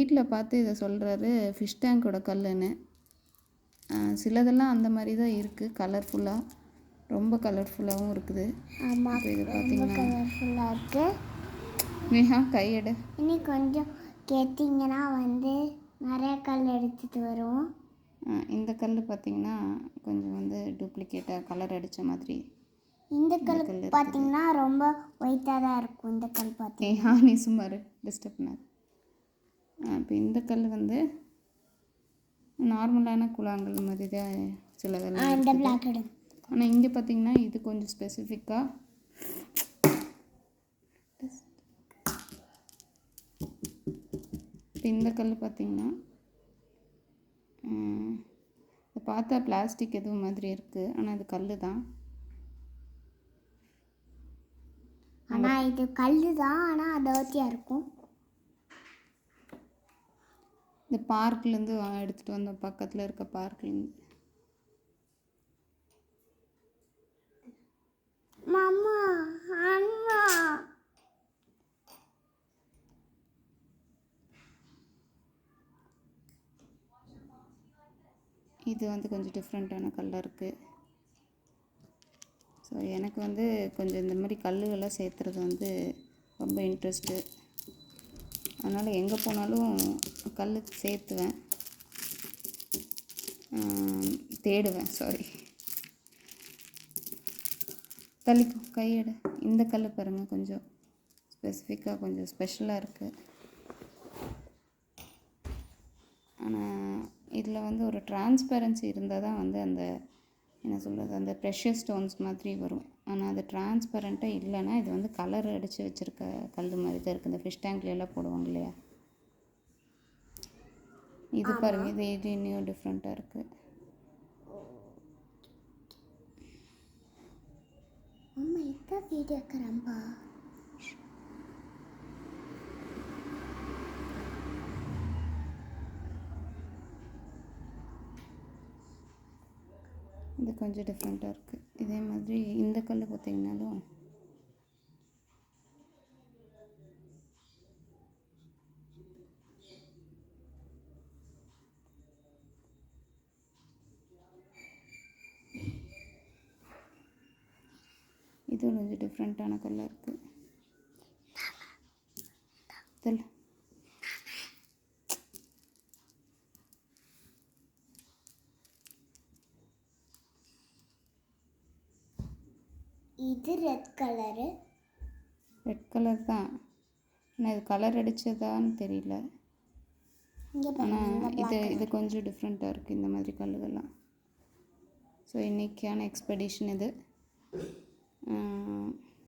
வீட்டில் பார்த்து இதை சொல்கிறாரு ஃபிஷ் டேங்கோட கல்லுன்னு. சிலதெல்லாம் அந்த மாதிரி தான் இருக்குது, கலர்ஃபுல்லாக, ரொம்ப கலர்ஃபுல்லாகவும் இருக்குது. இப்போ இது பார்த்தீங்கன்னா கலர்ஃபுல்லாக இருக்குது. கையெடு. இன்னும் கொஞ்சம் கேட்டிங்கன்னா வந்து நிறைய கல் எடுத்துகிட்டு வரும். இந்த கல் பார்த்திங்கன்னா கொஞ்சம் வந்து டூப்ளிகேட்டாக கலர் அடித்த மாதிரி. இந்த கல் பார்த்திங்கன்னா ரொம்ப ஒயிட்டாக தான் இருக்கும். இந்த கல் பார்த்தீங்கன்னா நீ சும்மாரு, டிஸ்டர்ப் பண்ணாது. இப்போ இந்த கல் வந்து நார்மலான கூழாங்கல் மாதிரி தான் சிலதெல்லாம். இந்த பிளாக் எடு. ஆனால் இங்கே பார்த்திங்கன்னா இது கொஞ்சம் ஸ்பெசிஃபிக்காக இப்போ இந்த கல் பார்த்திங்கன்னா பார்த்தா பிளாஸ்டிக் எதுவும் மாதிரி இருக்குது, ஆனால் இது கல் தான். ஆனால் இது கல் தான், ஆனால் டர்ட்டியாக இருக்கும். இந்த பார்க்லேருந்து எடுத்துகிட்டு வந்தோம், பக்கத்தில் இருக்க பார்க்லேருந்து. மாமா அண்ணா இது வந்து கொஞ்சம் டிஃப்ரெண்ட்டான கல்லாக இருக்குது. ஸோ எனக்கு வந்து கொஞ்சம் இந்த மாதிரி கல்லுகள்லாம் சேர்த்துறது வந்து ரொம்ப இன்ட்ரெஸ்ட்டு. அதனால் எங்கே போனாலும் கல் சேர்த்துவேன், தேடுவேன். தள்ளிக்கும், கையெடு. இந்த கல் பாருங்கள், கொஞ்சம் ஸ்பெசிஃபிக்காக கொஞ்சம் ஸ்பெஷலாக இருக்குது. ஆனால் இதில் வந்து ஒரு டிரான்ஸ்பரன்சி இருந்தால் தான் வந்து அந்த என்ன சொல்கிறது, அந்த ப்ரெஷர் ஸ்டோன்ஸ் மாதிரி வரும். ஆனால் அது டிரான்ஸ்பரண்ட்டாக இல்லைன்னா இது வந்து கலர் அடித்து வச்சுருக்க கல் மாதிரி தான் இருக்குது. இந்த ஃபிஷ் டேங்க்லாம் போடுவாங்க இல்லையா, இது பாருங்கள், இது இன்னும் டிஃப்ரெண்ட்டாக இருக்குது. அம்மா எந்த வீடியோ இருக்கிறாம்பா? இது கொஞ்சம் டிஃப்ரெண்ட்டாக இருக்குது. இதே மாதிரி இந்த கல் பார்த்திங்கனாலும் இது கொஞ்சம் டிஃப்ரெண்ட்டான கல்லாக இருக்குது. இது ரெட் கலரு. ரெட் கலர் தான், ஆனால் இது கலர் அடித்ததான்னு தெரியல. ஆனால் இது கொஞ்சம் டிஃப்ரெண்ட்டாக இருக்குது இந்த மாதிரி கல்லுகள்லாம். ஸோ இன்றைக்கான எக்ஸ்பெடிஷன் இது.